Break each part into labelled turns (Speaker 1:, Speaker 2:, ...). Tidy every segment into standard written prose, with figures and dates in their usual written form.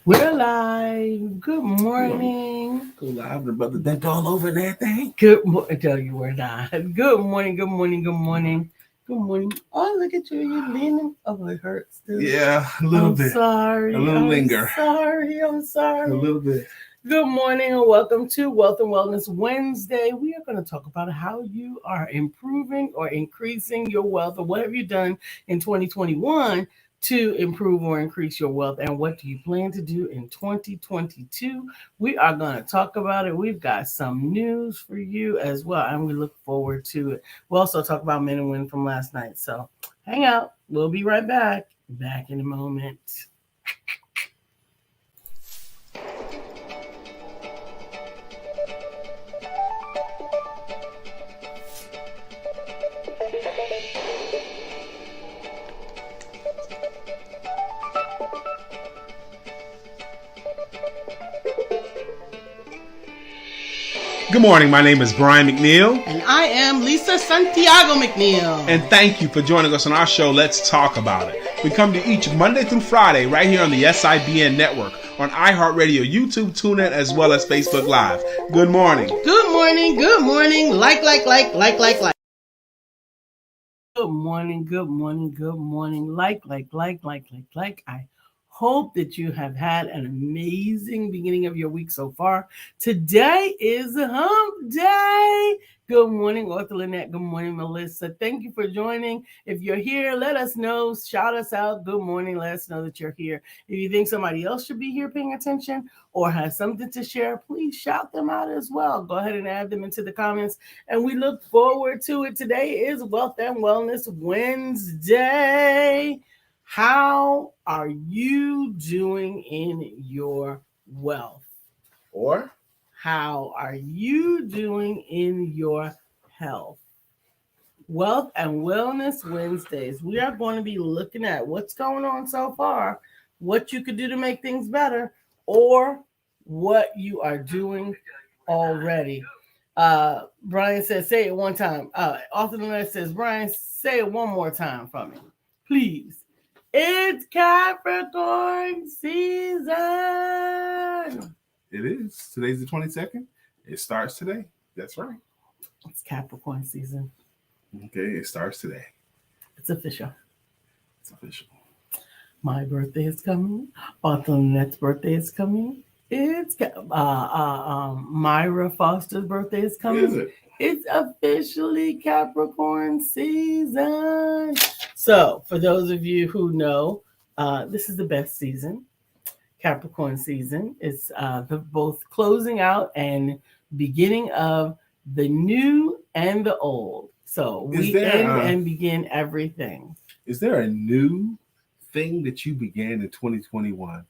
Speaker 1: We're live. Good morning.
Speaker 2: Go live, the brother dunked all over and everything.
Speaker 1: Good morning. Tell you we're not. Good morning. Good morning. Good morning. Good morning. Oh, look at you. You leaning. Oh, it hurts still.
Speaker 2: Yeah, a little
Speaker 1: I'm
Speaker 2: bit.
Speaker 1: sorry.
Speaker 2: A little linger.
Speaker 1: I'm sorry.
Speaker 2: A little bit.
Speaker 1: Good morning and welcome to Wealth and Wellness Wednesday. We are going to talk about how you are improving or increasing your wealth, or what have you done in 2021 to improve or increase your wealth, and what do you plan to do in 2022. We are going to talk about it. We've got some news for you as well, and we look forward to it. We'll also talk about men and women from last night. So hang out. We'll be right back. Back in a moment.
Speaker 2: Good morning. My name is Brian McNeill.
Speaker 1: And I am Lisa Santiago McNeill.
Speaker 2: And thank you for joining us on our show, Let's Talk About It. We come to you each Monday through Friday right here on the SIBN network, on iHeartRadio, YouTube, TuneIn, as well as Facebook Live. Good morning.
Speaker 1: Good morning. Good morning. Like. Good morning, good morning, good morning. Like. I hope that you have had an amazing beginning of your week so far. Today is hump day. Good morning, Arthur Lynette. Good morning, Melissa. Thank you for joining. If you're here, let us know. Shout us out. Good morning. Let us know that you're here. If you think somebody else should be here paying attention or has something to share, please shout them out as well. Go ahead and add them into the comments, and we look forward to it. Today is Wealth and Wellness Wednesday. How are you doing in your wealth?
Speaker 2: Or
Speaker 1: how are you doing in your health? Wealth and Wellness Wednesdays. We are going to be looking at what's going on so far, what you could do to make things better, or what you are doing already. Brian says, say it one time. Arthur Lynette says, Brian, say it one more time for me, please. It's Capricorn season.
Speaker 2: It is. Today's the 22nd. It starts today. That's right.
Speaker 1: It's Capricorn season.
Speaker 2: Okay, it starts today.
Speaker 1: It's official.
Speaker 2: It's official.
Speaker 1: My birthday is coming. Arthur Lynette's birthday is coming. It's Myra Foster's birthday is coming.
Speaker 2: Is it?
Speaker 1: It's officially Capricorn season. So, for those of you who know, this is the best season. Capricorn season. It's both closing out and beginning of the new and the old. So we end and begin everything.
Speaker 2: Is there a new thing that you began in 2021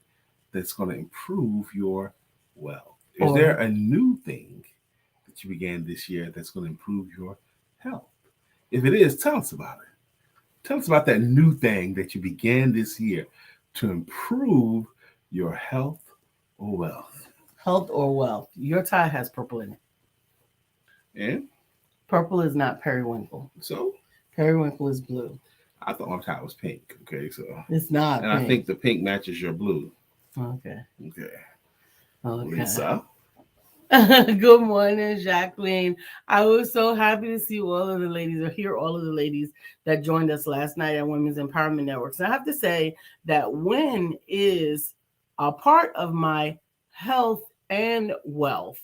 Speaker 2: that's going to improve your wealth? Is there a new thing that you began this year that's going to improve your health? If it is, tell us about it. Tell us about that new thing that you began this year to improve your health or wealth.
Speaker 1: Health or wealth. Your tie has purple in it.
Speaker 2: And?
Speaker 1: Purple is not periwinkle.
Speaker 2: So?
Speaker 1: Periwinkle is blue.
Speaker 2: I thought my tie was pink. Okay, so.
Speaker 1: It's not
Speaker 2: and pink. I think the pink matches your blue.
Speaker 1: Okay.
Speaker 2: Lisa?
Speaker 1: Good morning, Jacqueline. I was so happy to see all of the ladies, or hear all of the ladies that joined us last night at Women's Empowerment Networks. And I have to say that WIN is a part of my health and wealth,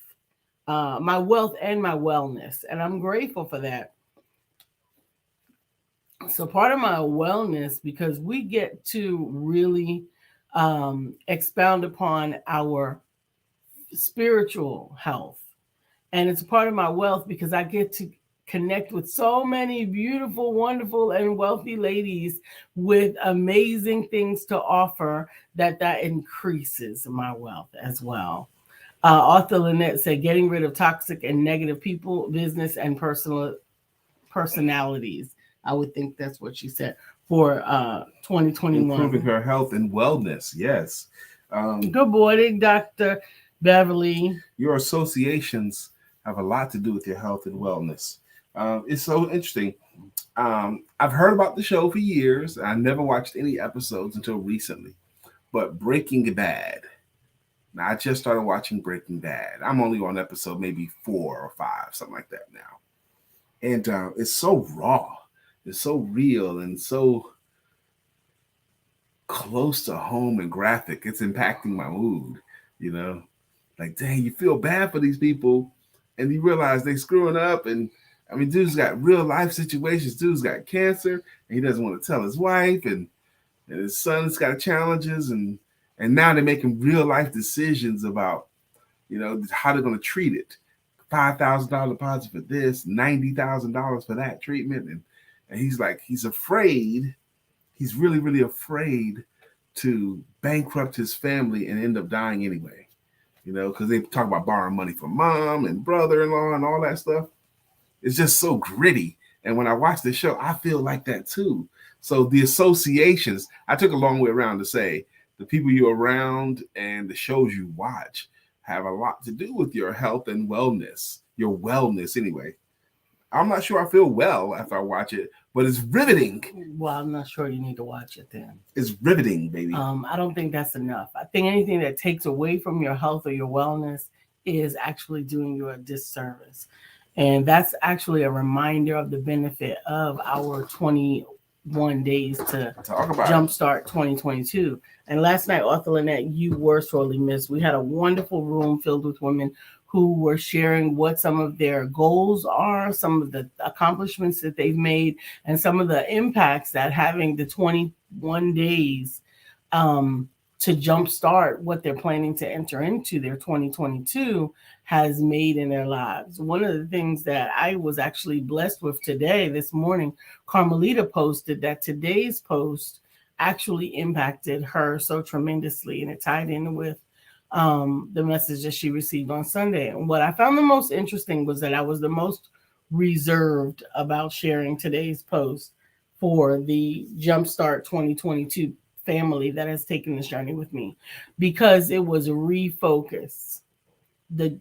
Speaker 1: my wealth and my wellness. And I'm grateful for that. So part of my wellness, because we get to really expound upon our spiritual health, and it's a part of my wealth because I get to connect with so many beautiful, wonderful, and wealthy ladies with amazing things to offer that increases my wealth as well. Arthur Lynette said, getting rid of toxic and negative people, business, and personalities. I would think that's what she said for 2021.
Speaker 2: Improving her health and wellness, yes.
Speaker 1: Good morning, Dr. Beverly.
Speaker 2: Your associations have a lot to do with your health and wellness. It's so interesting. I've heard about the show for years. I never watched any episodes until recently. But Breaking Bad Now, I just started watching Breaking Bad. I'm only on episode maybe 4 or 5, something like that now. And it's so raw. It's so real and so close to home and graphic. It's impacting my mood, you know? Like, dang, you feel bad for these people and you realize they screwing up. And I mean, dude's got real life situations. Dude's got cancer and he doesn't want to tell his wife, and his son's got challenges, and now they're making real life decisions about, how they're going to treat it. $5,000 deposit for this, $90,000 for that treatment. And he's like, he's afraid. He's really, really afraid to bankrupt his family and end up dying anyway. Because they talk about borrowing money from mom and brother-in-law and all that stuff. It's just so gritty. And when I watch the show, I feel like that too. So the associations, I took a long way around to say the people you're around and the shows you watch have a lot to do with your health and wellness, your wellness anyway. I'm not sure I feel well after I watch it, but it's riveting.
Speaker 1: Well, I'm not sure you need to watch it then.
Speaker 2: It's riveting, baby.
Speaker 1: I don't think that's enough. I think anything that takes away from your health or your wellness is actually doing you a disservice. And that's actually a reminder of the benefit of our 21 days to jumpstart 2022. And last night, Author Lynette, you were sorely missed. We had a wonderful room filled with women who were sharing what some of their goals are, some of the accomplishments that they've made, and some of the impacts that having the 21 days to jumpstart what they're planning to enter into their 2022 has made in their lives. One of the things that I was actually blessed with today, this morning, Carmelita posted that today's post actually impacted her so tremendously, and it tied in with the message that she received on Sunday. And what I found the most interesting was that I was the most reserved about sharing today's post for the Jumpstart 2022 family that has taken this journey with me, because it was refocus. The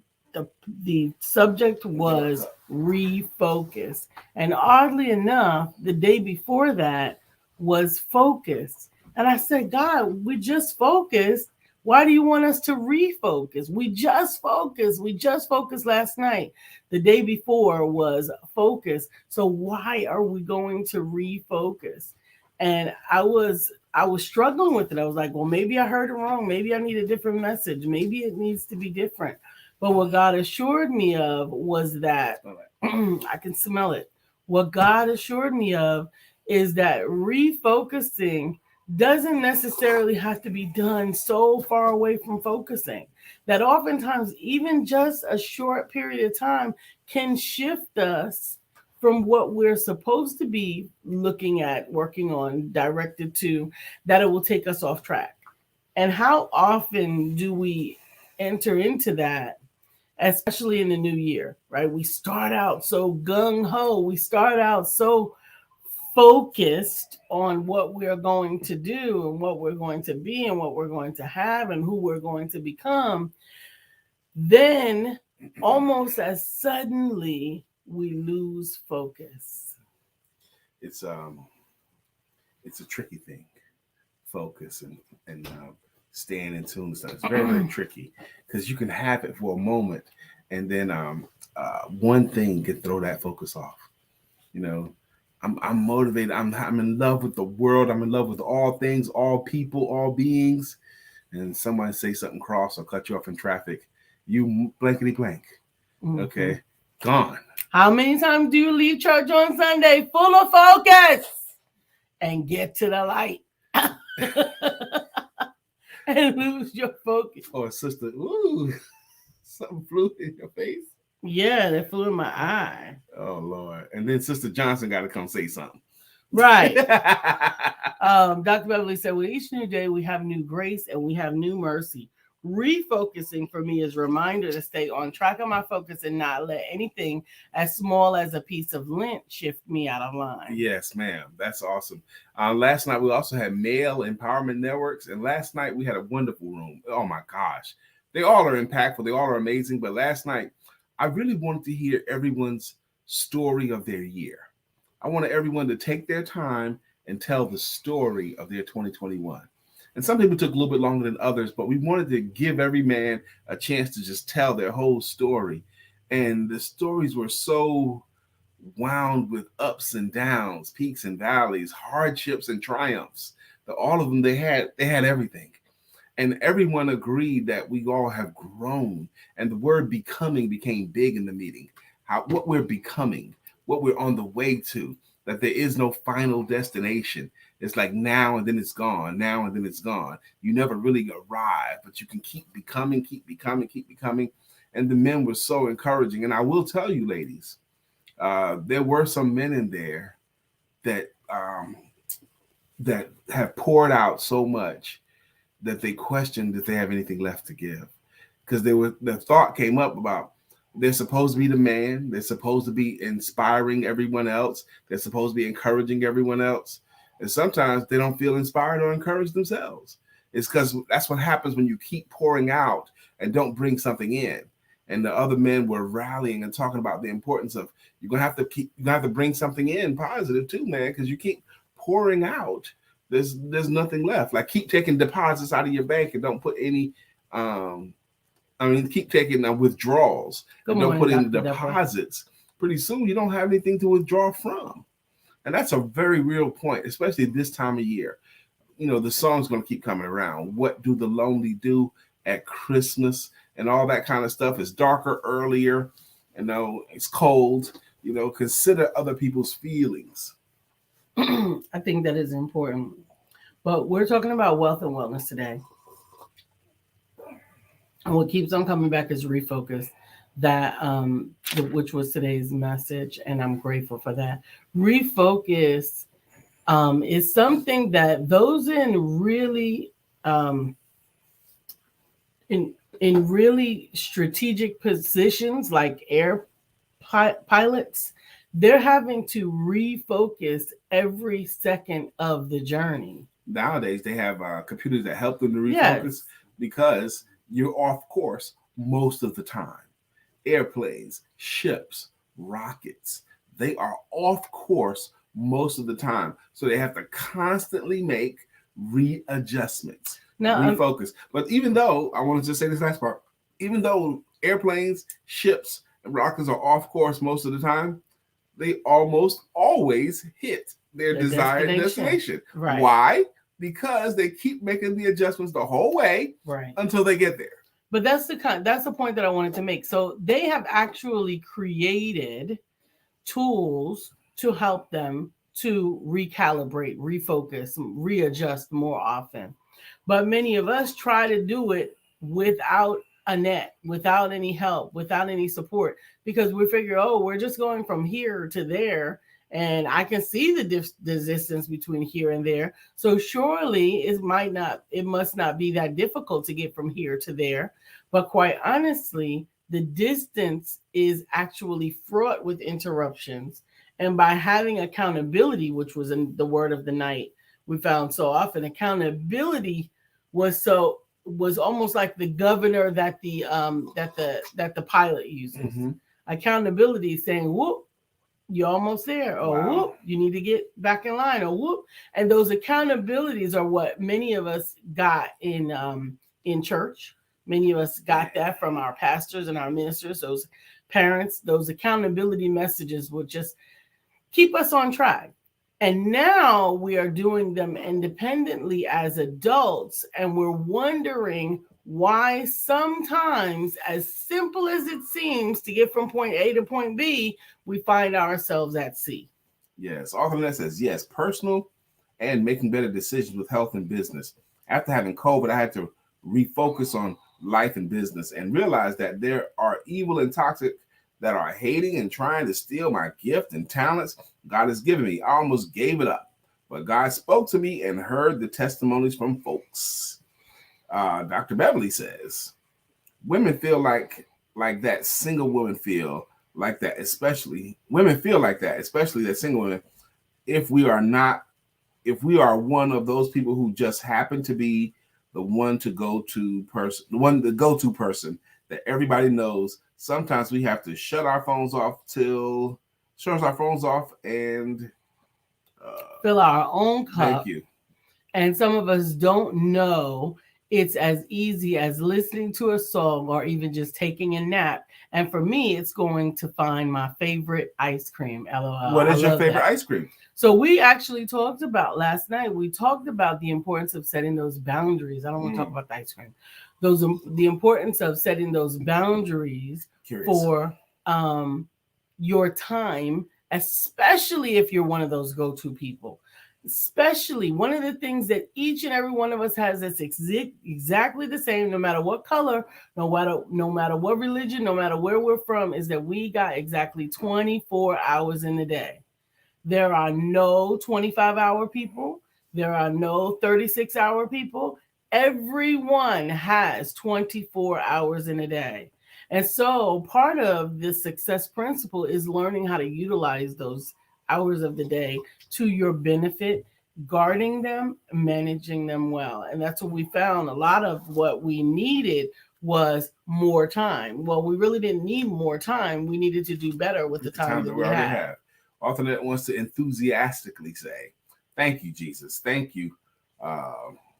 Speaker 1: subject was refocus. And oddly enough, the day before that was focus. And I said, God, we just focused. Why do you want us to refocus? We just focused. We just focused last night. The day before was focus. So why are we going to refocus? And I was struggling with it. I was like, well, maybe I heard it wrong. Maybe I need a different message. Maybe it needs to be different. But what God assured me of was that I can smell it. What God assured me of is that refocusing doesn't necessarily have to be done so far away from focusing. That oftentimes, even just a short period of time can shift us from what we're supposed to be looking at, working on, directed to, that it will take us off track. And how often do we enter into that, especially in the new year, right? We start out so gung-ho. We start out so focused on what we're going to do and what we're going to be and what we're going to have and who we're going to become. Then almost as suddenly we lose focus.
Speaker 2: It's a tricky thing, focus and staying in tune and stuff. It's very, very tricky because you can have it for a moment and then one thing can throw that focus off. I'm motivated. I'm in love with the world. I'm in love with all things, all people, all beings. And someone say something cross or cut you off in traffic, you blankety blank. Mm-hmm. Okay, gone.
Speaker 1: How many times do you leave church on Sunday full of focus and get to the light and lose your focus?
Speaker 2: Oh, sister, ooh, something flew in your face.
Speaker 1: Yeah, they flew in my eye.
Speaker 2: Oh, Lord. And then Sister Johnson got to come say something.
Speaker 1: Right. Dr. Beverly said, with each new day, we have new grace and we have new mercy. Refocusing for me is a reminder to stay on track of my focus and not let anything as small as a piece of lint shift me out of line.
Speaker 2: Yes, ma'am. That's awesome. Last night, we also had Male Empowerment Networks. And last night, we had a wonderful room. Oh, my gosh. They all are impactful. They all are amazing. But last night, I really wanted to hear everyone's story of their year. I wanted everyone to take their time and tell the story of their 2021. And some people took a little bit longer than others, but we wanted to give every man a chance to just tell their whole story. And the stories were so wound with ups and downs, peaks and valleys, hardships and triumphs. All of them, they had everything. And everyone agreed that we all have grown. And the word becoming became big in the meeting. What we're becoming, what we're on the way to, that there is no final destination. It's like now and then it's gone, now and then it's gone. You never really arrive, but you can keep becoming, keep becoming, keep becoming. And the men were so encouraging. And I will tell you, ladies, there were some men in there that that have poured out so much that they questioned if they have anything left to give, because the thought came up about they're supposed to be the man, they're supposed to be inspiring everyone else, they're supposed to be encouraging everyone else, and sometimes they don't feel inspired or encouraged themselves. It's because that's what happens when you keep pouring out and don't bring something in. And the other men were rallying and talking about the importance of you're gonna have to bring something in positive too, man, because you keep pouring out. There's nothing left. Like, keep taking deposits out of your bank and don't put any. Keep taking withdrawals and don't put in deposits. Pretty soon you don't have anything to withdraw from, and that's a very real point, especially this time of year. The song's going to keep coming around. What do the lonely do at Christmas and all that kind of stuff? It's darker earlier. It's cold. Consider other people's feelings.
Speaker 1: I think that is important. But we're talking about wealth and wellness today. And what keeps on coming back is refocus, which was today's message, and I'm grateful for that. Refocus is something that those in really in really strategic positions, like air pilots, they're having to refocus every second of the journey.
Speaker 2: Nowadays, they have computers that help them to refocus, because you're off course most of the time. Airplanes, ships, rockets, they are off course most of the time. So they have to constantly make readjustments, refocus. But even though, I want to just say this last part, even though airplanes, ships, and rockets are off course most of the time, they almost always hit their desired destination.
Speaker 1: Right.
Speaker 2: Why? Because they keep making the adjustments the whole way,
Speaker 1: right,
Speaker 2: until they get there.
Speaker 1: But that's the point that I wanted to make. So they have actually created tools to help them to recalibrate, refocus, readjust more often. But many of us try to do it without a net, without any help, without any support, because we figure, we're just going from here to there, and I can see the distance between here and there. So surely it must not be that difficult to get from here to there. But quite honestly, the distance is actually fraught with interruptions. And by having accountability, which was in the word of the night, we found so often, accountability was almost like the governor that the pilot uses. Mm-hmm. Accountability is saying, whoop, you're almost there. Or whoop, you need to get back in line. Or whoop. And those accountabilities are what many of us got in church. Many of us got that from our pastors and our ministers, those parents. Those accountability messages would just keep us on track. And now we are doing them independently as adults, and we're wondering why sometimes, as simple as it seems to get from point A to point B, we find ourselves at C.
Speaker 2: Yes, author that says, yes, personal and making better decisions with health and business. After having COVID, I had to refocus on life and business and realize that there are evil and toxic that are hating and trying to steal my gift and talents God has given me. I almost gave it up, but God spoke to me and heard the testimonies from folks. Dr. Beverly says, women feel like that single women feel like that, especially women feel like that, especially that single women. If we are one of those people who just happen to be the go-to person that everybody knows, sometimes we have to shut our phones off and
Speaker 1: fill our own cup.
Speaker 2: Thank you.
Speaker 1: And some of us don't know it's as easy as listening to a song or even just taking a nap. And for me, it's going to find my favorite ice cream. LOL.
Speaker 2: What
Speaker 1: I
Speaker 2: is your
Speaker 1: love
Speaker 2: favorite
Speaker 1: that.
Speaker 2: ice cream?
Speaker 1: So we actually talked about last night. We talked about the importance of setting those boundaries. I don't want to talk about the ice cream. Those the importance of setting those boundaries
Speaker 2: Curious.
Speaker 1: for um, your time, especially if you're one of those go-to people. Especially one of the things that each and every one of us has that's exactly the same, no matter what color, no matter what religion, no matter where we're from, is that we got exactly 24 hours in the day. There are no 25-hour people. There are no 36-hour people. Everyone has 24 hours in a day. And so part of this success principle is learning how to utilize those hours of the day to your benefit, guarding them, managing them well. And that's what we found. A lot of what we needed was more time. Well, we really didn't need more time. We needed to do better with the time that
Speaker 2: that we
Speaker 1: we
Speaker 2: already
Speaker 1: had.
Speaker 2: have. Alternate wants to enthusiastically say, "Thank you, Jesus. Thank you.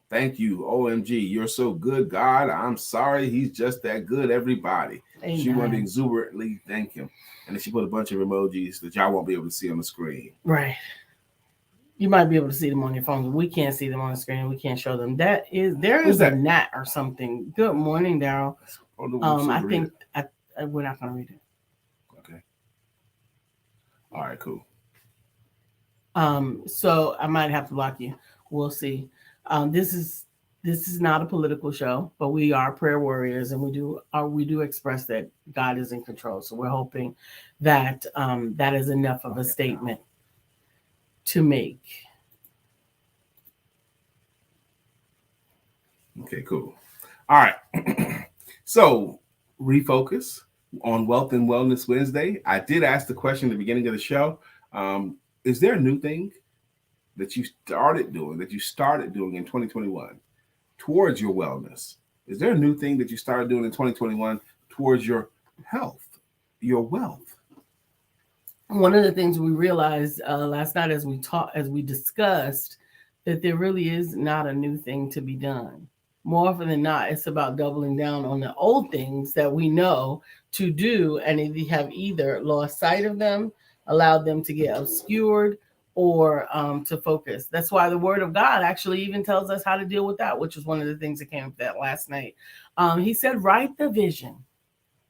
Speaker 2: Thank you. OMG. You're so good, God. I'm sorry. He's just that good, everybody."
Speaker 1: Amen.
Speaker 2: She wanted to exuberantly thank him. And then she put a bunch of emojis that y'all won't be able to see on the screen.
Speaker 1: Right. You might be able to see them on your phone, but we can't see them on the screen. We can't show them. There
Speaker 2: Who's
Speaker 1: is
Speaker 2: that?
Speaker 1: a gnat or something. Good morning, Daryl. I think we're not going to read it.
Speaker 2: Okay. All right, cool.
Speaker 1: So I might have to block you. We'll see. This is not a political show, but we are prayer warriors, and we do express that God is in control. So we're hoping that that is enough of a statement to make.
Speaker 2: Okay, cool. All right. So refocus on Wealth and Wellness Wednesday. I did ask the question at the beginning of the show. Is there a new thing that you started doing in 2021 towards your wellness? Is there a new thing that you started doing in 2021 towards your health, your wealth?
Speaker 1: One of the things we realized last night as we discussed, that there really is not a new thing to be done. More often than not, it's about doubling down on the old things that we know to do, and if you have either lost sight of them, allowed them to get obscured, or to focus. That's why the Word of God actually even tells us how to deal with that, which is one of the things that came up that last night. He said, "Write the vision,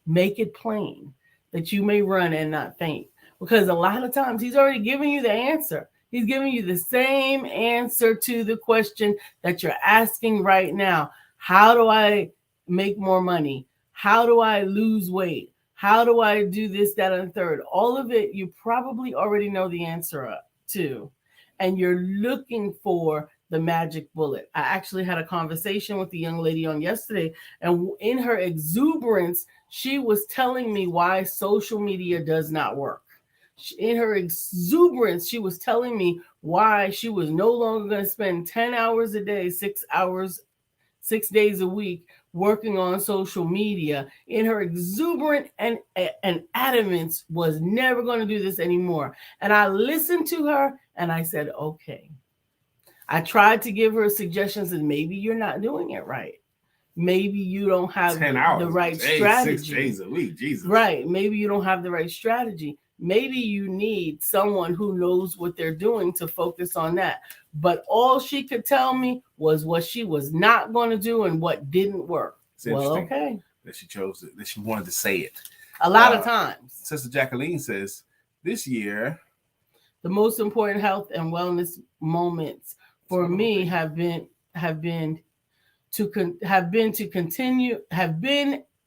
Speaker 1: make it plain, that you may run and not faint." Because a lot of times he's already giving you the answer. He's giving you the same answer to the question that you're asking right now. How do I make more money? How do I lose weight? How do I do this, that, and the third? All of it, you probably already know the answer to. And you're looking for the magic bullet. I actually had a conversation with the young lady on yesterday, and in her exuberance, she was telling me why social media does not work. In her exuberance, she was telling me why she was no longer going to spend 10 hours a day, 6 hours, 6 days a week working on social media. In her exuberant and adamance was never going to do this anymore. And I listened to her and I said, okay. I tried to give her suggestions, and maybe you're not doing it right. Maybe you don't have
Speaker 2: 10 hours
Speaker 1: the right
Speaker 2: a day,
Speaker 1: strategy.
Speaker 2: 6 days a week, Jesus.
Speaker 1: Right. Maybe you don't have the right strategy. Maybe you need someone who knows what they're doing to focus on that. But all she could tell me was what she was not going to do and what didn't work. Well, okay.
Speaker 2: That she chose it, that she wanted to say it.
Speaker 1: A lot of times.
Speaker 2: Sister Jacqueline says, this year,
Speaker 1: the most important health and wellness moments for me have been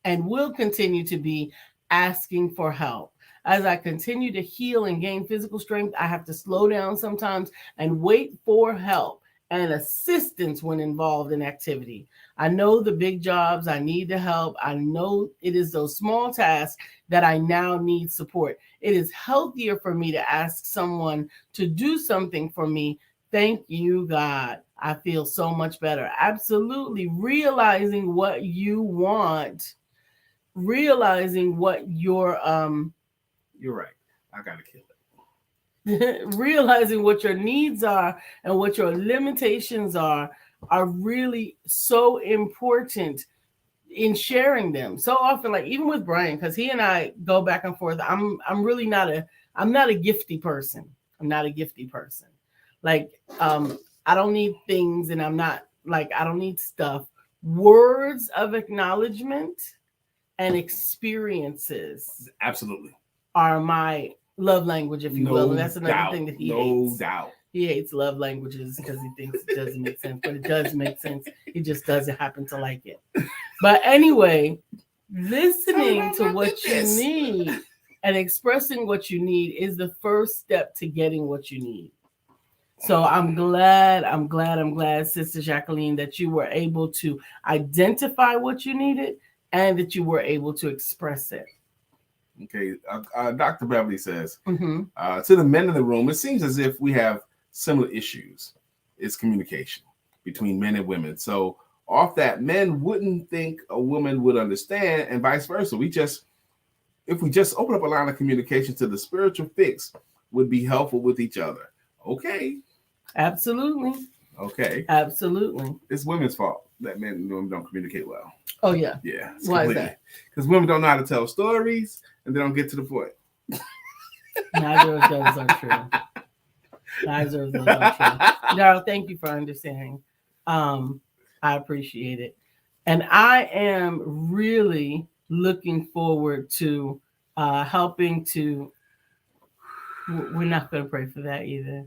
Speaker 1: and will continue to be asking for help. As I continue to heal and gain physical strength, I have to slow down sometimes and wait for help and assistance when involved in activity. I know the big jobs, I need the help. I know it is those small tasks that I now need support. It is healthier for me to ask someone to do something for me. Thank you, God. I feel so much better. Absolutely. Realizing what you want, realizing what
Speaker 2: you're right. I gotta kill it.
Speaker 1: realizing what your needs are and what your limitations are really so important in sharing them. So often, like even with Brian, because he and I go back and forth. I'm really not a I'm not a gifty person. I'm not a gifty person. Like I don't need things, and I'm not like I don't need stuff. Words of acknowledgement and experiences
Speaker 2: Absolutely.
Speaker 1: are my love language, if you will. And that's another
Speaker 2: doubt.
Speaker 1: thing that he
Speaker 2: No
Speaker 1: hates.
Speaker 2: doubt.
Speaker 1: He hates love languages because he thinks it doesn't make sense, but it does make sense. He just doesn't happen to like it. But anyway, listening to what you need and expressing what you need is the first step to getting what you need. So I'm glad, Sister Jacqueline, that you were able to identify what you needed and that you were able to express it.
Speaker 2: Okay. Dr. Beverly says,
Speaker 1: Mm-hmm.
Speaker 2: to the men in the room, it seems as if we have similar issues. It's communication between men and women. So off that, men wouldn't think a woman would understand, and vice versa. If we just open up a line of communication to the spiritual fix would be helpful with each other. Okay.
Speaker 1: Absolutely.
Speaker 2: Okay.
Speaker 1: Absolutely.
Speaker 2: It's women's fault that men and women don't communicate well.
Speaker 1: Oh, yeah.
Speaker 2: Yeah.
Speaker 1: Why is that?
Speaker 2: Because women don't know how to tell stories and they don't get to the point.
Speaker 1: Neither of those are true. Neither of those are true. Daryl, thank you for understanding. I appreciate it. And I am really looking forward to helping to. We're not going to pray for that either,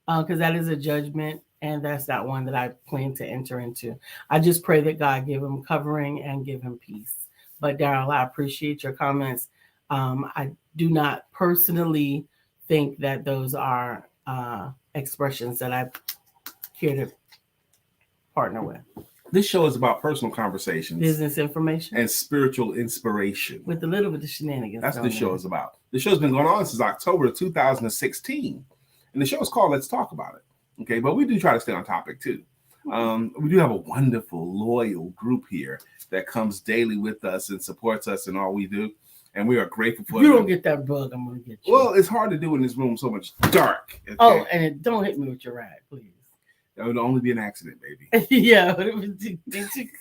Speaker 1: because that is a judgment, and that's not one that I plan to enter into. I just pray that God give him covering and give him peace. But Daryl, I appreciate your comments. I do not personally think that those are expressions that I care to partner with.
Speaker 2: This show is about personal conversations,
Speaker 1: business information,
Speaker 2: and spiritual inspiration.
Speaker 1: With a little bit of shenanigans.
Speaker 2: That's what the show is about. The show's been going on since October 2016. And the show is called Let's Talk About It. Okay, but we do try to stay on topic too. We do have a wonderful, loyal group here that comes daily with us and supports us in all we do. And we are grateful for
Speaker 1: it. You don't get that bug, I'm going to get you.
Speaker 2: Well, it's hard to do in this room so much dark.
Speaker 1: Okay? Oh, and don't hit me with your rag, please.
Speaker 2: That would only be an accident, baby.
Speaker 1: Yeah, but it would be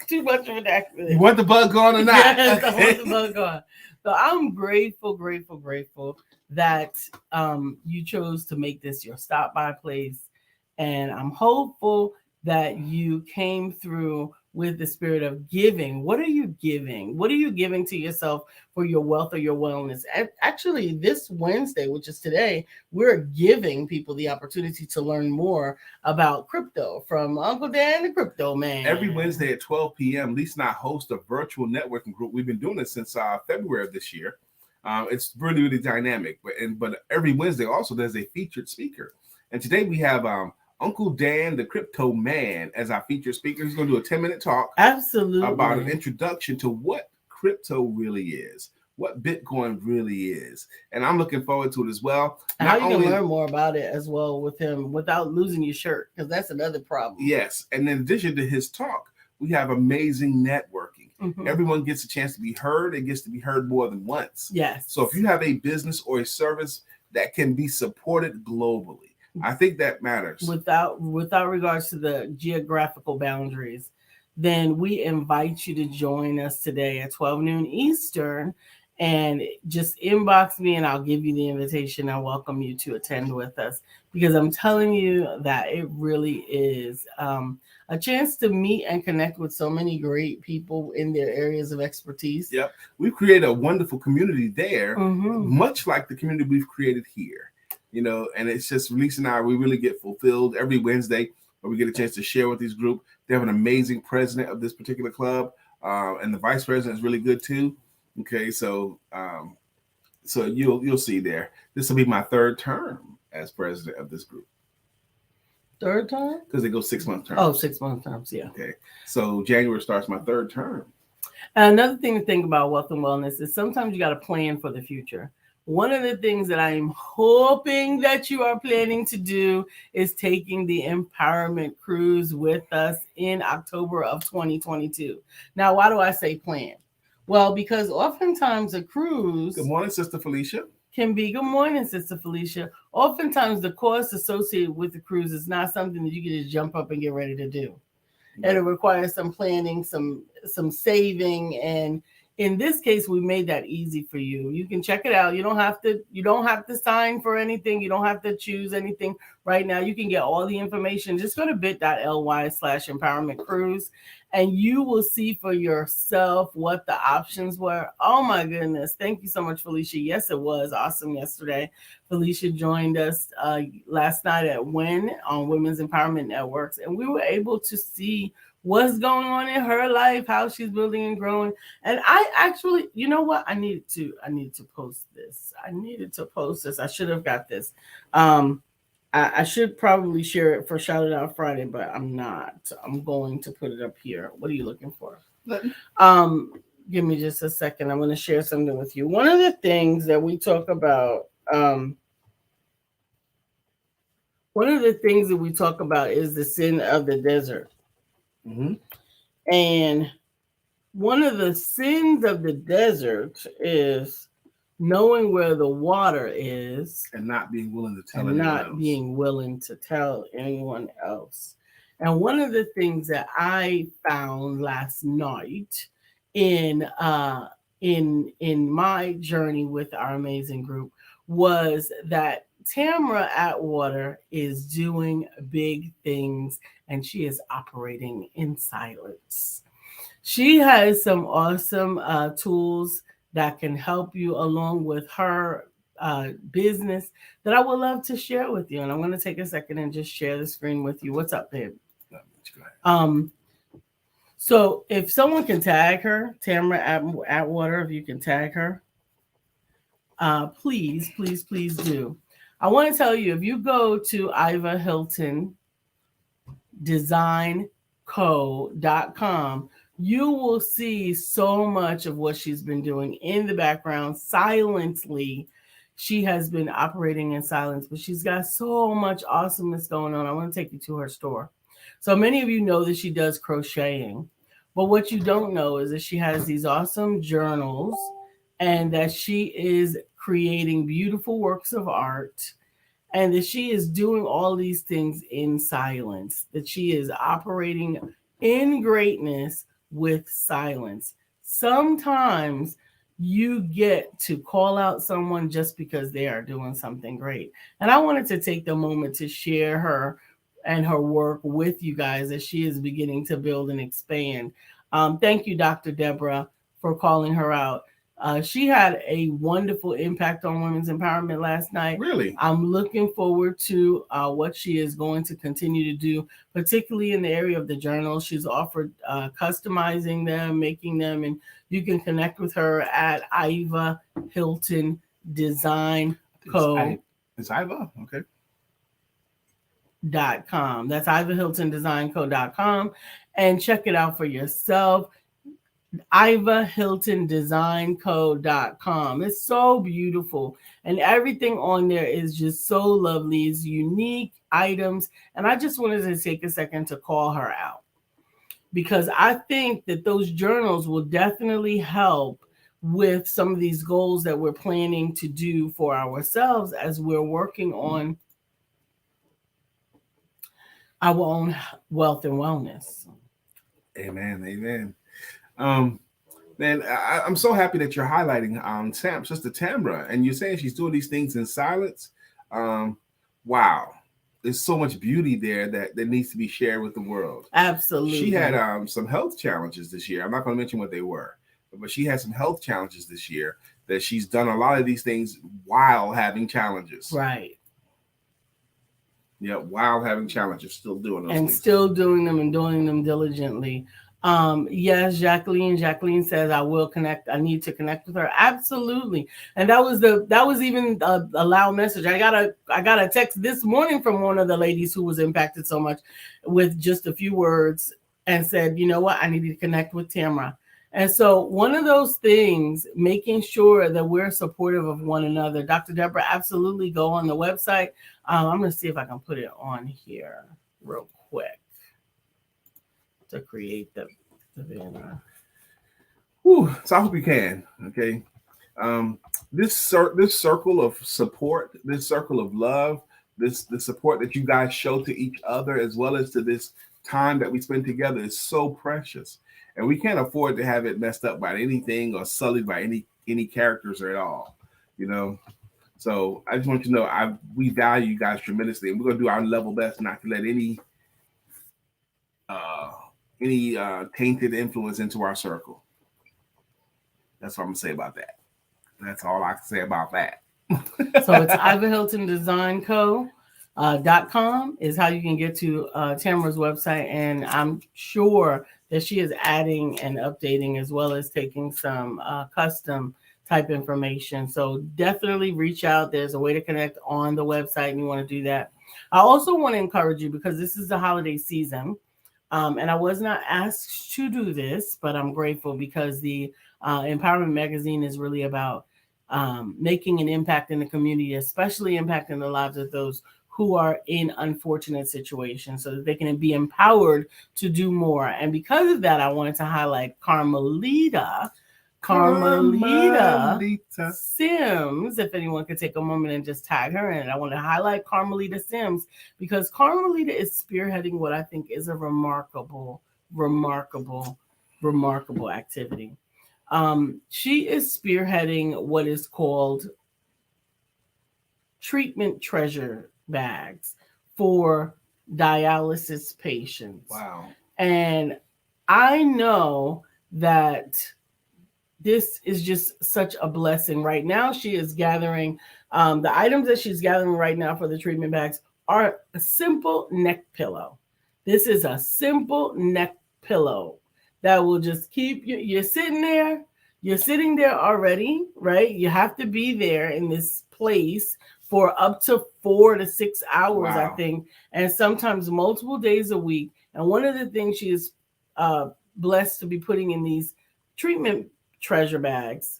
Speaker 1: too much of an accident.
Speaker 2: You want the bug gone or not?
Speaker 1: Yes, I want the bug gone. So I'm grateful that you chose to make this your stop by place. And I'm hopeful that you came through with the spirit of giving. What are you giving? What are you giving to yourself for your wealth or your wellness? Actually, this Wednesday, which is today, we're giving people the opportunity to learn more about crypto from Uncle Dan, the Crypto Man.
Speaker 2: Every Wednesday at 12 p.m., Lisa and I host a virtual networking group. We've been doing this since February of this year. It's really, really dynamic. But every Wednesday also there's a featured speaker. And today we have Uncle Dan, the Crypto Man, as our featured speaker. He's going to do a 10-minute talk.
Speaker 1: Absolutely.
Speaker 2: About an introduction to what crypto really is, what Bitcoin really is. And I'm looking forward to it as well.
Speaker 1: How you can learn more about it as well with him without losing your shirt, because that's another problem.
Speaker 2: Yes. And in addition to his talk, we have amazing networking. Mm-hmm. Everyone gets a chance to be heard and gets to be heard more than once.
Speaker 1: Yes.
Speaker 2: So if you have a business or a service that can be supported globally, I think that matters. Without
Speaker 1: regards to the geographical boundaries, then we invite you to join us today at 12 noon Eastern, and just inbox me and I'll give you the invitation. I welcome you to attend with us, because I'm telling you that it really is a chance to meet and connect with so many great people in their areas of expertise.
Speaker 2: Yep. We've created a wonderful community there, much like the community we've created here. You know, and it's just Lisa and I, we really get fulfilled every Wednesday where we get a chance to share with this group. They have an amazing president of this particular club, and the vice president is really good too. Okay, so you'll see there. This will be my third term as president of this group.
Speaker 1: Third term?
Speaker 2: Because they go 6-month terms.
Speaker 1: Oh, 6-month terms, yeah.
Speaker 2: Okay, so January starts my third term.
Speaker 1: Another thing to think about wealth and wellness is sometimes you got to plan for the future. One of the things that I'm hoping that you are planning to do is taking the Empowerment Cruise with us in October of 2022. Now, why do I say plan? Well, because oftentimes a cruise...
Speaker 2: Good morning, Sister Felicia.
Speaker 1: can be, good morning, Sister Felicia. Oftentimes, the cost associated with the cruise is not something that you can just jump up and get ready to do. It'll require some planning, some saving, and in this case, we made that easy for you. You can check it out. You don't have to sign for anything. You don't have to choose anything right now. You can get all the information. Just go to bit.ly/empowerment cruise, and you will see for yourself what the options were. Oh my goodness. Thank you so much, Felicia. Yes, it was awesome yesterday. Felicia joined us last night at WIN on Women's Empowerment Networks, and we were able to see what's going on in her life, how she's building and growing. And I actually, you know what? I needed to post this. I should have got this. I should probably share it for Shout It Out Friday, but I'm not. I'm going to put it up here. What are you looking for? Give me just a second. I'm going to share something with you. One of the things that we talk about, is the sin of the desert.
Speaker 2: Mm-hmm.
Speaker 1: And one of the sins of the desert is knowing where the water is
Speaker 2: and not being willing to tell
Speaker 1: and
Speaker 2: anyone
Speaker 1: not
Speaker 2: else.
Speaker 1: being willing to tell anyone else. And one of the things that I found last night in my journey with our amazing group was that Tamra Atwater is doing big things, and she is operating in silence. She has some awesome tools that can help you along with her business that I would love to share with you. And I'm going to take a second and just share the screen with you. What's up, babe?
Speaker 2: Go ahead.
Speaker 1: So if someone can tag her, Tamra Atwater, if you can tag her, please, please, please do. I want to tell you, if you go to Iva Hilton designco.com, you will see so much of what she's been doing in the background silently. She has been operating in silence, but she's got so much awesomeness going on. I want to take you to her store. So many of you know that she does crocheting, but what you don't know is that she has these awesome journals and that she is creating beautiful works of art, and that she is doing all these things in silence, that she is operating in greatness with silence. Sometimes you get to call out someone just because they are doing something great. And I wanted to take the moment to share her and her work with you guys as she is beginning to build and expand. Thank you, Dr. Deborah, for calling her out. She had a wonderful impact on women's empowerment last night.
Speaker 2: Really?
Speaker 1: I'm looking forward to what she is going to continue to do, particularly in the area of the journals. She's offered customizing them, making them, and you can connect with her at Iva Hilton Design Co.
Speaker 2: It's Iva? Okay.
Speaker 1: .com. That's IvaHiltonDesignCo.com, and check it out for yourself. IvaHiltonDesignCo.com. It's so beautiful, and everything on there is just so lovely. It's unique items, and I just wanted to take a second to call her out because I think that those journals will definitely help with some of these goals that we're planning to do for ourselves as we're working on our own wealth and wellness.
Speaker 2: Amen. Amen. Man, I'm so happy that you're highlighting Sister Tamra, and you're saying she's doing these things in silence. Wow, there's so much beauty there that needs to be shared with the world.
Speaker 1: Absolutely.
Speaker 2: She had some health challenges this year. I'm not going to mention what they were, but she had some health challenges this year that she's done a lot of these things while having challenges.
Speaker 1: Right.
Speaker 2: Yeah, while having challenges, still doing those
Speaker 1: and
Speaker 2: things.
Speaker 1: Still doing them and doing them diligently. Yes, Jacqueline. Jacqueline says, I will connect. I need to connect with her. Absolutely. And that was even a loud message. I got a text this morning from one of the ladies who was impacted so much with just a few words and said, you know what? I need to connect with Tamra. And so one of those things, making sure that we're supportive of one another. Dr. Deborah, absolutely go on the website. I'm going to see if I can put it on here real quick to create the banner.
Speaker 2: Whew, so I hope you can. Okay. This circle of support, this circle of love, this the support that you guys show to each other, as well as to this time that we spend together, is so precious, and we can't afford to have it messed up by anything or sullied by any characters or at all. You know, so I just want you to know we value you guys tremendously, and we're gonna do our level best not to let uh, any tainted influence into our circle. That's what I'm gonna say about that. That's all I can say about that.
Speaker 1: So it's Ivor Hilton Design Co. .com is how you can get to Tamara's website, and I'm sure that she is adding and updating as well as taking some custom type information. So definitely reach out. There's a way to connect on the website, and you want to do that. I also want to encourage you, because this is the holiday season, and I was not asked to do this, but I'm grateful because the Empowerment Magazine is really about making an impact in the community, especially impacting the lives of those who are in unfortunate situations so that they can be empowered to do more. And because of that, I wanted to highlight Carmelita Sims. If anyone could take a moment and just tag her in, I want to highlight Carmelita Sims because Carmelita is spearheading what I think is a remarkable activity. She is spearheading what is called treatment treasure bags for dialysis patients.
Speaker 2: Wow.
Speaker 1: And I know that this is just such a blessing. Right now, she is gathering the items that she's gathering right now for the treatment bags are a simple neck pillow. This is a simple neck pillow that will just keep you. You're sitting there already, right? You have to be there in this place for up to 4 to 6 hours, wow. I think, and sometimes multiple days a week. And one of the things she is blessed to be putting in these treatment treasure bags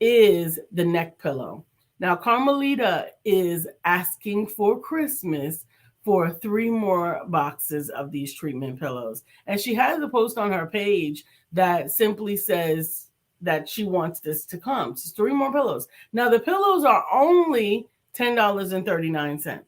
Speaker 1: is the neck pillow. Now, Carmelita is asking for Christmas for 3 more boxes of these treatment pillows. And she has a post on her page that simply says that she wants this to come. It's 3 more pillows. Now, the pillows are only $10.39.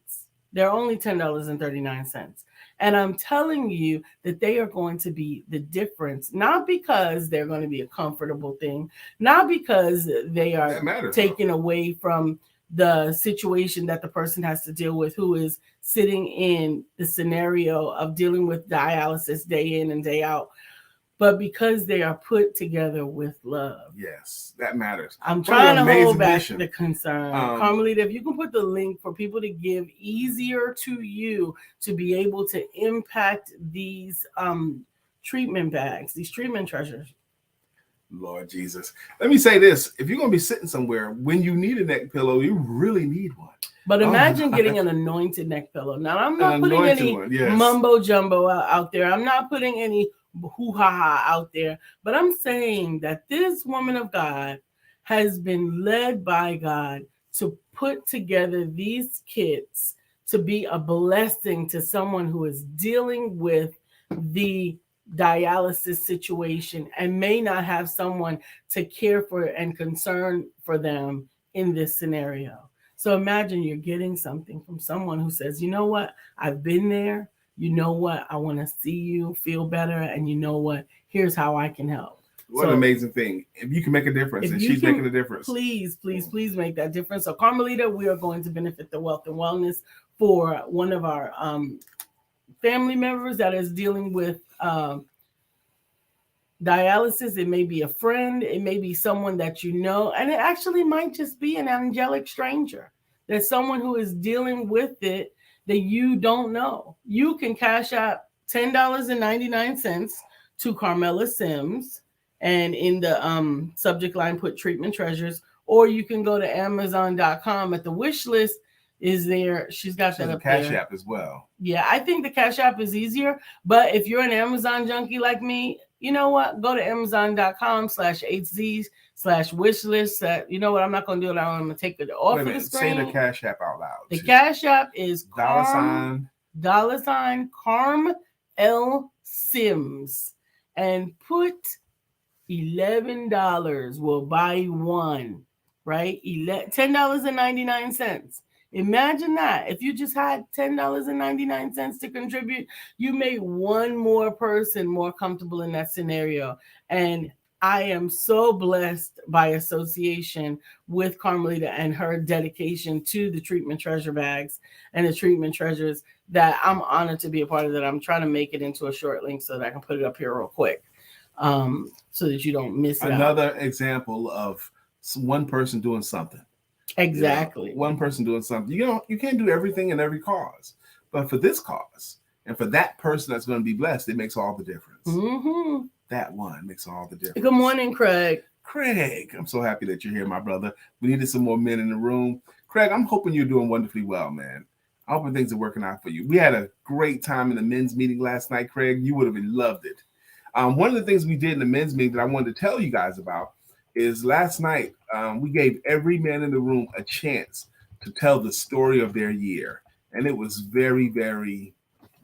Speaker 1: They're only $10.39. And I'm telling you that they are going to be the difference, not because they're going to be a comfortable thing, not because they are taken away from the situation that the person has to deal with who is sitting in the scenario of dealing with dialysis day in and day out, but because they are put together with love.
Speaker 2: Yes, that matters.
Speaker 1: I'm trying to hold back the concern. Carmelita, if you can put the link for people to give easier to you to be able to impact these treatment bags, these treatment treasures.
Speaker 2: Lord Jesus. Let me say this. If you're going to be sitting somewhere, when you need a neck pillow, you really need one.
Speaker 1: But imagine getting an anointed neck pillow. Now, I'm not putting any mumbo jumbo out there. I'm not putting any hoo-ha-ha out there. But I'm saying that this woman of God has been led by God to put together these kits to be a blessing to someone who is dealing with the dialysis situation and may not have someone to care for and concern for them in this scenario. So imagine you're getting something from someone who says, you know what, I've been there. You know what, I want to see you feel better. And you know what, here's how I can help.
Speaker 2: What an amazing thing. If you can make a difference, and she's making a difference. Please
Speaker 1: make that difference. So Carmelita, we are going to benefit the wealth and wellness for one of our family members that is dealing with dialysis. It may be a friend, it may be someone that you know, and it actually might just be an angelic stranger. There's someone who is dealing with it that you don't know. You can cash out $10.99 to Carmela Sims, and in the subject line put treatment treasures, or you can go to Amazon.com. At the wish list is there. She's got that up there.
Speaker 2: Cash App as well.
Speaker 1: Yeah, I think the Cash App is easier, but if you're an Amazon junkie like me, you know what? Go to Amazon.com/HZ/wishlist. You know what? I'm not going to do it. I'm going to take it off of the screen.
Speaker 2: Say the Cash App out loud.
Speaker 1: The Cash App is $$ Carm L Sims, and put $11 will buy you one right? $10.99. Imagine that. If you just had $10.99 to contribute, you made one more person more comfortable in that scenario. And I am so blessed by association with Carmelita and her dedication to the treatment treasure bags and the treatment treasures that I'm honored to be a part of that. I'm trying to make it into a short link so that I can put it up here real quick, so that you don't miss it
Speaker 2: Another
Speaker 1: out.
Speaker 2: example of one person doing something.
Speaker 1: Exactly.
Speaker 2: One person doing something. You can't do everything in every cause, but for this cause and for that person that's going to be blessed, it makes all the difference.
Speaker 1: Mm-hmm.
Speaker 2: That one makes all the difference.
Speaker 1: Good morning, Craig.
Speaker 2: Craig, I'm so happy that you're here, my brother. We needed some more men in the room. Craig, I'm hoping you're doing wonderfully well, man. I'm hoping things are working out for you. We had a great time in the men's meeting last night, Craig. You would have loved it. One of the things we did in the men's meeting that I wanted to tell you guys about is last night we gave every man in the room a chance to tell the story of their year. And it was very, very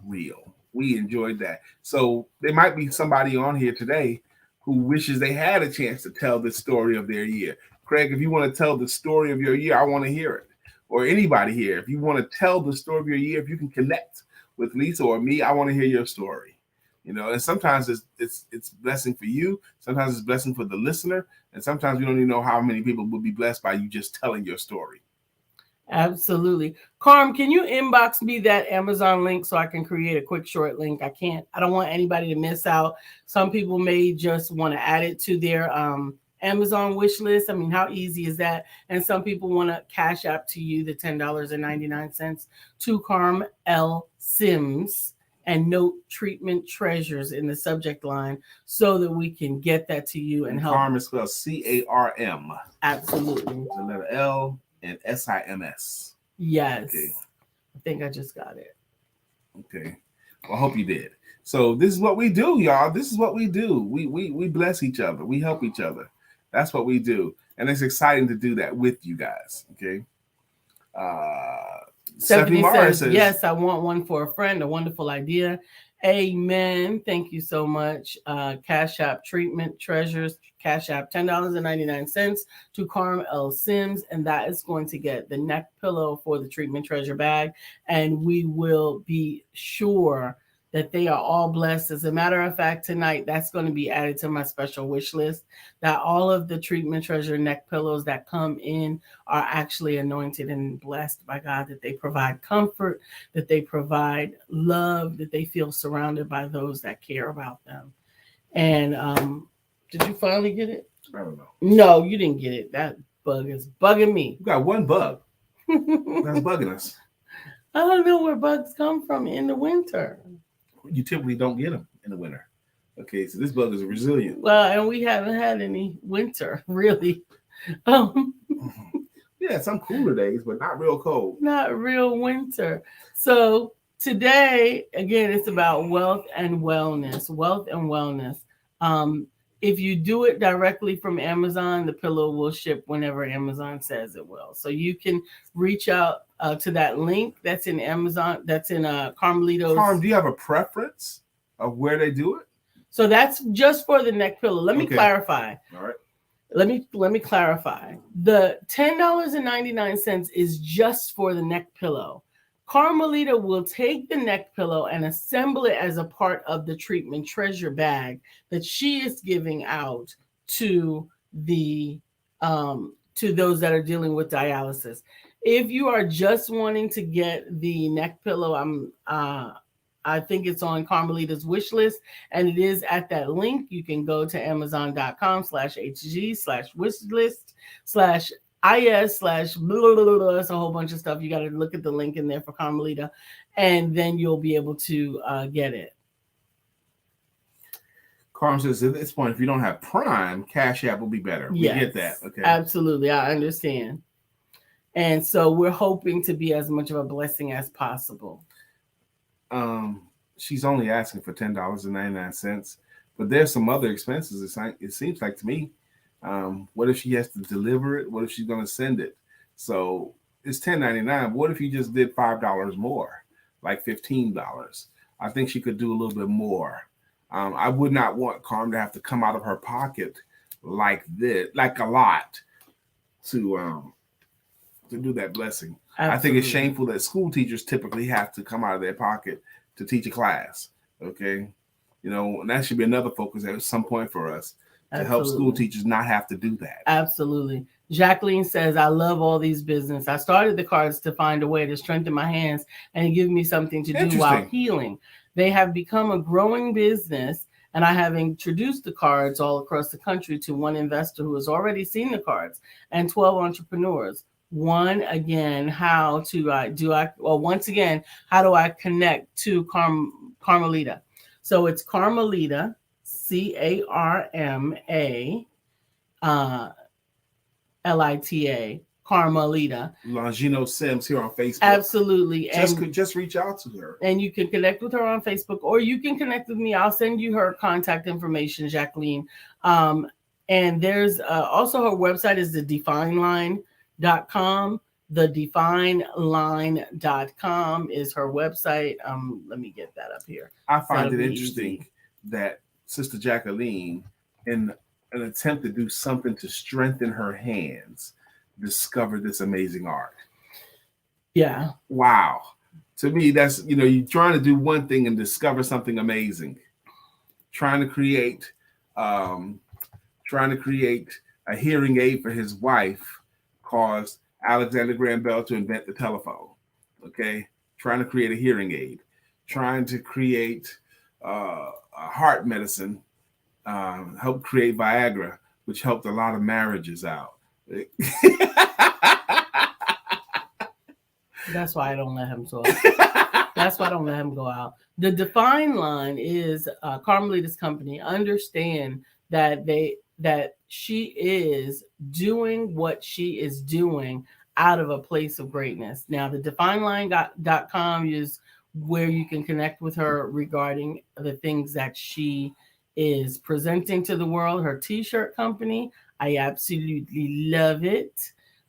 Speaker 2: real. We enjoyed that. So there might be somebody on here today who wishes they had a chance to tell the story of their year. Craig, if you want to tell the story of your year, I want to hear it. Or anybody here, if you want to tell the story of your year, if you can connect with Lisa or me, I want to hear your story. And sometimes it's blessing for you. Sometimes it's blessing for the listener. And sometimes we don't even know how many people will be blessed by you just telling your story.
Speaker 1: Absolutely. Carm, can you inbox me that Amazon link so I can create a quick short link? I don't want anybody to miss out. Some people may just want to add it to their Amazon wish list. I mean, how easy is that? And some people want to cash app to you the $10.99 to Carm L. Sims and note treatment treasures in the subject line so that we can get that to you and help.
Speaker 2: Carm is spelled CARM.
Speaker 1: Absolutely.
Speaker 2: The letter L and SIMS.
Speaker 1: Yes. Okay. I think I just got it.
Speaker 2: Okay. Well, I hope you did. So this is what we do, y'all. This is what we do. We bless each other. We help each other. That's what we do. And it's exciting to do that with you guys. Okay.
Speaker 1: Stephanie Marsh says, yes, I want one for a friend. A wonderful idea. Amen. Thank you so much. Cash App treatment treasures. Cash App $10.99 to Carm L. Sims. And that is going to get the neck pillow for the treatment treasure bag. And we will be sure that they are all blessed. As a matter of fact, tonight, that's going to be added to my special wish list, that all of the treatment treasure neck pillows that come in are actually anointed and blessed by God, that they provide comfort, that they provide love, that they feel surrounded by those that care about them. And did you finally get it?
Speaker 2: I don't know.
Speaker 1: No, you didn't get it. That bug is bugging me.
Speaker 2: You got one bug. That's bugging us.
Speaker 1: I don't know where bugs come from in the winter.
Speaker 2: You typically don't get them in the winter. Okay, so this bug is resilient.
Speaker 1: Well, and we haven't had any winter, really.
Speaker 2: Yeah, some cooler days, but not real cold.
Speaker 1: Not real winter. So today, again, it's about wealth and wellness. Wealth and wellness. If you do it directly from Amazon, the pillow will ship whenever Amazon says it will. So you can reach out to that link that's in Amazon, that's in Carmelito's.
Speaker 2: Carm, do you have a preference of where they do it?
Speaker 1: So that's just for the neck pillow. Let me clarify.
Speaker 2: All right.
Speaker 1: Let me clarify. The $10.99 is just for the neck pillow. Carmelita will take the neck pillow and assemble it as a part of the treatment treasure bag that she is giving out to the to those that are dealing with dialysis. If you are just wanting to get the neck pillow, I think it's on Carmelita's wish list, and it is at that link. You can go to amazon.com/hg/wishlist/is/blah. It's a whole bunch of stuff. You got to look at the link in there for Carmelita, and then you'll be able to get it.
Speaker 2: Carm says at this point, if you don't have Prime, Cash App will be better.
Speaker 1: Yes,
Speaker 2: we get that. Okay.
Speaker 1: Absolutely. I understand. And so we're hoping to be as much of a blessing as possible.
Speaker 2: She's only asking for $10.99, but there's some other expenses. It seems like to me. What if she has to deliver it? What if she's going to send it? So it's $10.99. What if you just did $5 more, like $15? I think she could do a little bit more. I would not want Carm to have to come out of her pocket like this, like a lot, to do that blessing.
Speaker 1: Absolutely.
Speaker 2: I think it's shameful that school teachers typically have to come out of their pocket to teach a class. Okay, and that should be another focus at some point for us to help school teachers not have to do that.
Speaker 1: Absolutely. Jacqueline says, I love all these business. I started the cards to find a way to strengthen my hands and give me something to do while healing. They have become a growing business, and I have introduced the cards all across the country to one investor who has already seen the cards and 12 entrepreneurs. Once again, how do I connect to Carmelita? So it's Carmelita, Carma Lita, Carmelita.
Speaker 2: Longino Sims here on Facebook.
Speaker 1: Absolutely.
Speaker 2: Just reach out to her.
Speaker 1: And you can connect with her on Facebook, or you can connect with me. I'll send you her contact information, Jacqueline. And there's also her website is thedefineline.com. Thedefineline.com is her website. Let me get that up here.
Speaker 2: I find it interesting that Sister Jacqueline, in an attempt to do something to strengthen her hands, discovered this amazing art.
Speaker 1: Yeah.
Speaker 2: Wow. To me, that's, you're trying to do one thing and discover something amazing. Trying to create a hearing aid for his wife caused Alexander Graham Bell to invent the telephone. Okay. Trying to create a hearing aid. Trying to create a heart medicine. Helped create Viagra, which helped a lot of marriages out.
Speaker 1: That's why I don't let him talk. That's why I don't let him go out. The Define Line is Carmelita's company. Understand that she is doing what she is doing out of a place of greatness. Now, the defineline.com is where you can connect with her regarding the things that she is presenting to the world. Her t-shirt company, I absolutely love it.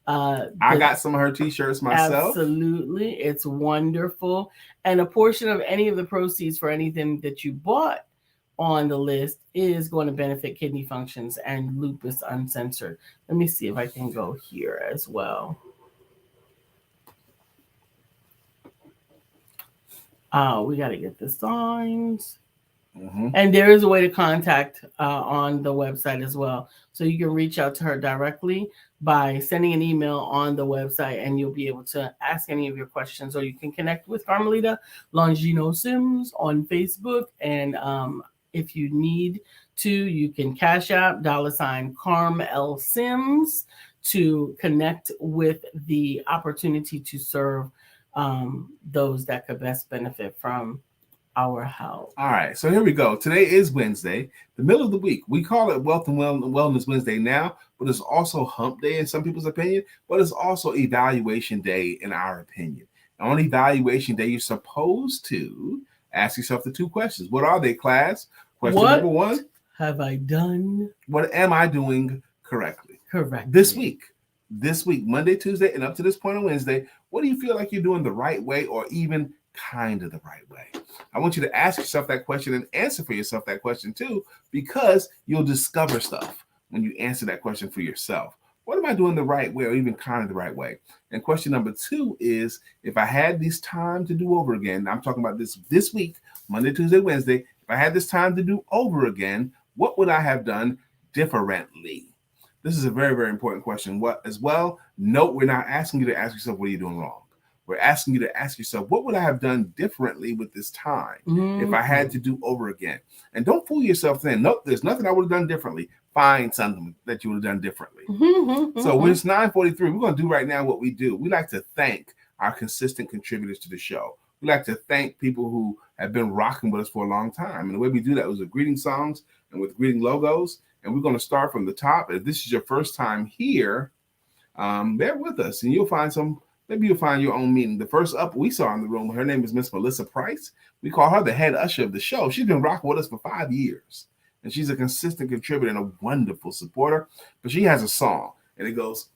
Speaker 2: I got some of her t-shirts myself.
Speaker 1: Absolutely, it's wonderful. And a portion of any of the proceeds for anything that you bought on the list is going to benefit Kidney Functions and Lupus Uncensored. Let me see if I can go here as well. We got to get the signs. Mm-hmm. And there is a way to contact on the website as well. So you can reach out to her directly by sending an email on the website, and you'll be able to ask any of your questions, or you can connect with Carmelita Longino Sims on Facebook. And if you need to, you can cash out $Carmel Sims to connect with the opportunity to serve those that could best benefit from our help.
Speaker 2: All right, so here we go. Today is Wednesday, the middle of the week. We call it Wealth and Wellness Wednesday now, but it's also Hump Day in some people's opinion, but it's also Evaluation Day in our opinion. On Evaluation Day, you're supposed to ask yourself the two questions. What are they, class? Question number one.
Speaker 1: Have I done?
Speaker 2: What am I doing correctly?
Speaker 1: Correct.
Speaker 2: This week, Monday, Tuesday, and up to this point on Wednesday, what do you feel like you're doing the right way, or even kind of the right way? I want you to ask yourself that question and answer for yourself that question too, because you'll discover stuff when you answer that question for yourself. What am I doing the right way, or even kind of the right way? And question number two is, if I had this time to do over again, I'm talking about this week, Monday, Tuesday, Wednesday, if I had this time to do over again, what would I have done differently? This is a very, very important question. Note, we're not asking you to ask yourself, what are you doing wrong? We're asking you to ask yourself, what would I have done differently with this time if I had to do over again? And don't fool yourself saying, nope, there's nothing I would have done differently. Find something that you would have done differently. So when it's 9:43, we're going to do right now what we do. We like to thank our consistent contributors to the show. We like to thank people who have been rocking with us for a long time. And the way we do that was with greeting songs and with greeting logos. And we're going to start from the top. If this is your first time here, bear with us, and maybe you'll find your own meaning. The first up we saw in the room, her name is Miss Melissa Price. We call her the head usher of the show. She's been rocking with us for 5 years, and she's a consistent contributor and a wonderful supporter. But she has a song, and it goes,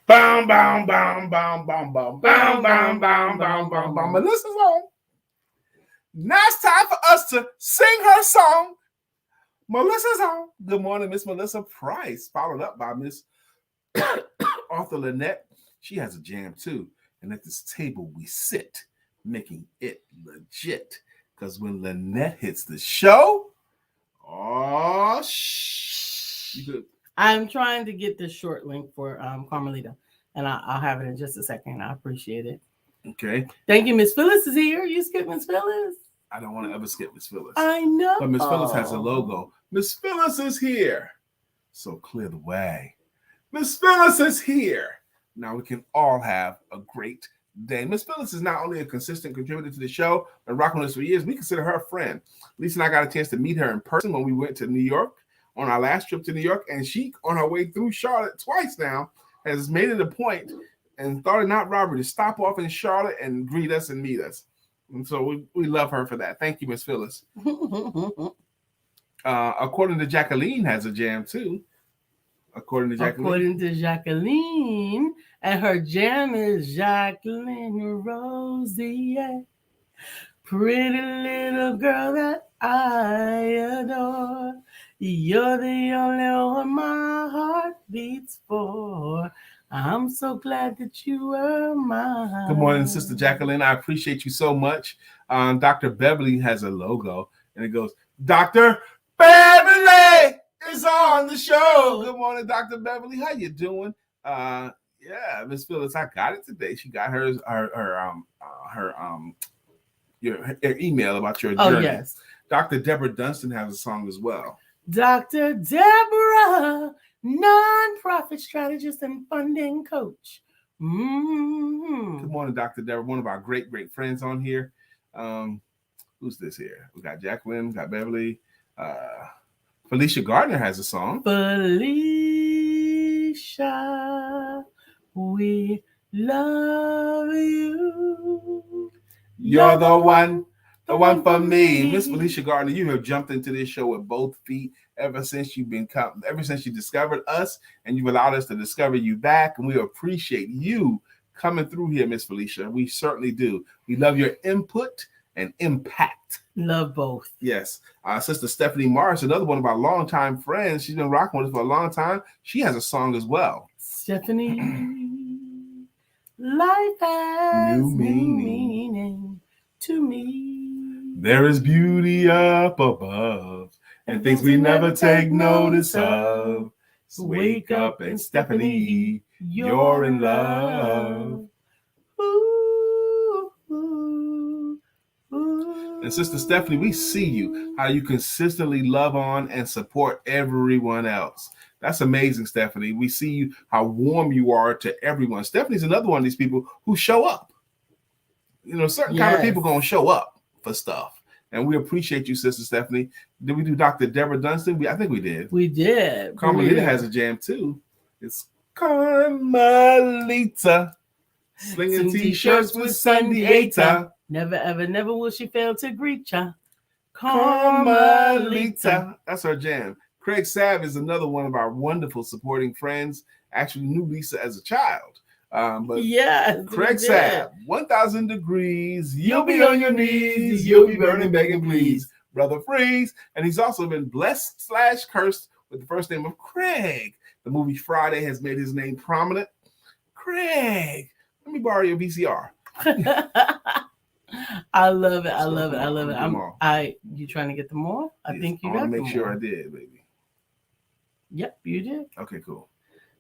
Speaker 2: Bam, bam, bam, bam, bam, bam, bam, bam, bam, bam, bam, bam. Melissa's on. Now it's time for us to sing her song. Melissa's on. Good morning, Miss Melissa Price, followed up by Miss Author Lynette, she has a jam too. And at this table we sit, making it legit. Because when Lynette hits the show, oh, you could.
Speaker 1: I'm trying to get the short link for Carmelita, and I'll have it in just a second. I appreciate it.
Speaker 2: Okay.
Speaker 1: Thank you. Miss Phyllis is here. You skip Miss Phyllis?
Speaker 2: I don't want to ever skip Miss Phyllis.
Speaker 1: I know.
Speaker 2: But Miss Phyllis has a logo. Miss Phyllis is here. So clear the way. Miss Phyllis is here. Now we can all have a great day. Miss Phyllis is not only a consistent contributor to the show, but rocking with us for years. We consider her a friend. Lisa and I got a chance to meet her in person when we went to New York on our last trip to New York. And she, on her way through Charlotte twice now, has made it a point and thought it not robbery to stop off in Charlotte and greet us and meet us. And so we love her for that. Thank you, Miss Phyllis. According to Jacqueline, has a jam too. According to
Speaker 1: Jacqueline, and her jam is Jacqueline Rosier, pretty little girl that I adore. You're the only one my heart beats for. I'm so glad that you were mine.
Speaker 2: Good morning, Sister Jacqueline. I appreciate you so much. Dr. Beverly has a logo, and it goes, Dr. Beverly is on the show. Good morning, Dr. Beverly. How you doing? Yeah, Miss Phyllis, I got it today. She got her your email about your journey.
Speaker 1: Oh, yes.
Speaker 2: Dr. Deborah Dunstan has a song as well.
Speaker 1: Dr. Deborah, nonprofit strategist and funding coach. Mm-hmm.
Speaker 2: Good morning, Dr. Deborah, one of our great friends on here. Who's this here? We got Jacqueline, got Beverly. Felicia Gardner has a song.
Speaker 1: Felicia, we love you.
Speaker 2: You're the one for me. Miss Felicia Gardner, you have jumped into this show with both feet ever since you discovered us, and you've allowed us to discover you back, and we appreciate you coming through here, Miss Felicia. We certainly do. We love your input and impact.
Speaker 1: Love both.
Speaker 2: Yes. Sister Stephanie Marsh, another one of our longtime friends. She's been rocking with us for a long time. She has a song as well.
Speaker 1: Stephanie, life has new meaning to me.
Speaker 2: There is beauty up above and things we never take notice of. So wake up and Stephanie, you're in love. And Sister Stephanie, we see you, how you consistently love on and support everyone else. That's amazing, Stephanie. We see you, how warm you are to everyone. Stephanie's another one of these people who show up. You know, certain kind of people going to show up for stuff. And we appreciate you, Sister Stephanie. Did we do Dr. Deborah Dunstan? I think we did.
Speaker 1: We did.
Speaker 2: Carmelita has a jam too. It's Carmelita. Slinging t-shirts with Santiago.
Speaker 1: Never, ever, never will she fail to greet ya.
Speaker 2: Carmelita. That's her jam. Craig Sav is another one of our wonderful supporting friends. Actually knew Lisa as a child. But
Speaker 1: yes,
Speaker 2: Craig Sav, 1,000 degrees. You'll be on your knees. You'll be burning, begging, please. Brother Freeze. And he's also been blessed / cursed with the first name of Craig. The movie Friday has made his name prominent. Craig, let me borrow your VCR.
Speaker 1: I love it. I love it. I love it. You trying to get them all? I think you got them.
Speaker 2: Make sure I did, baby.
Speaker 1: Yep, you did.
Speaker 2: Okay, cool.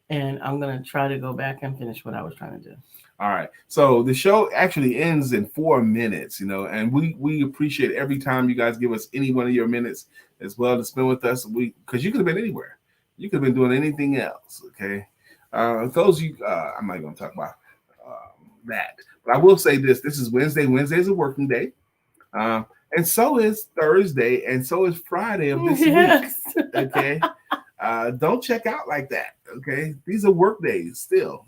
Speaker 1: And I'm gonna try to go back and finish what I was trying to do.
Speaker 2: All right. So the show actually ends in 4 minutes, you know, and we appreciate every time you guys give us any one of your minutes as well to spend with us. Because you could have been anywhere. You could have been doing anything else. Okay. Those you, I'm not going to talk about that. But I will say this. This is Wednesday. Wednesday is a working day. And so is Thursday. And so is Friday of this week. Okay. Don't check out like that. Okay. These are work days still.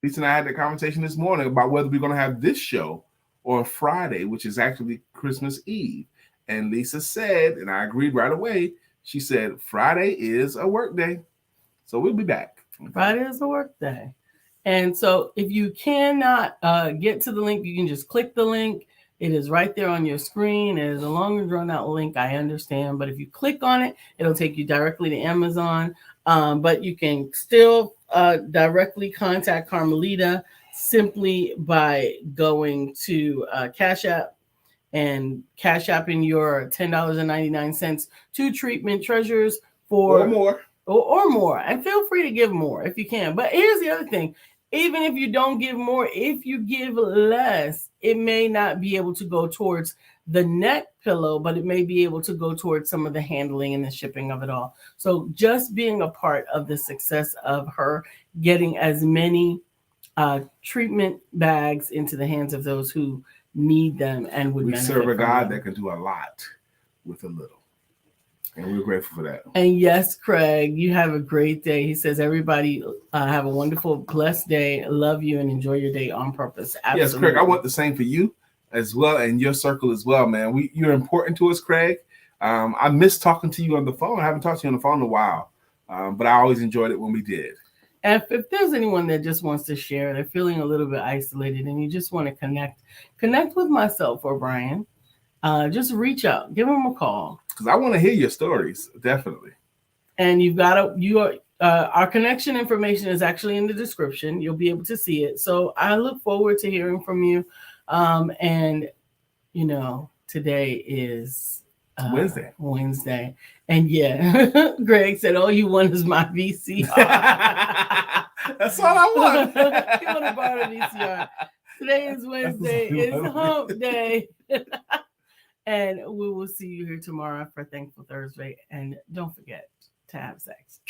Speaker 2: Lisa and I had the conversation this morning about whether we're going to have this show on Friday, which is actually Christmas Eve. And Lisa said, and I agreed right away, she said, Friday is a work day. So we'll be back.
Speaker 1: Friday is a work day. And so if you cannot get to the link, you can just click the link. It is right there on your screen. It is a longer drawn out link, I understand. But if you click on it, it'll take you directly to Amazon. But you can still directly contact Carmelita simply by going to Cash App and Cash App in your $10.99 to Treatment Treasures
Speaker 2: or
Speaker 1: for
Speaker 2: more.
Speaker 1: Or more. And feel free to give more if you can. But here's the other thing. Even if you don't give more, if you give less, it may not be able to go towards the neck pillow, but it may be able to go towards some of the handling and the shipping of it all. So just being a part of the success of her getting as many treatment bags into the hands of those who need them and would
Speaker 2: We
Speaker 1: benefit
Speaker 2: serve a
Speaker 1: from
Speaker 2: God
Speaker 1: them.
Speaker 2: that can do a lot with a little. And we're grateful for that.
Speaker 1: And yes, Craig, you have a great day. He says, everybody have a wonderful, blessed day. Love you and enjoy your day on purpose. Absolutely.
Speaker 2: Yes, Craig, I want the same for you as well and your circle as well, man. You're important to us, Craig. I miss talking to you on the phone. I haven't talked to you on the phone in a while, but I always enjoyed it when we did.
Speaker 1: And if there's anyone that just wants to share, they're feeling a little bit isolated and you just want to connect with myself or Brian, just reach out, give them a call.
Speaker 2: Because I want to hear your stories, definitely.
Speaker 1: And our connection information is actually in the description. You'll be able to see it. So I look forward to hearing from you. And today is Wednesday. And yeah, Greg said, "Oh, you want is my VCR."
Speaker 2: That's all I want.
Speaker 1: You want to borrow the VCR. Today is Wednesday. It's hump day. And we will see you here tomorrow for Thankful Thursday. And don't forget to have sex.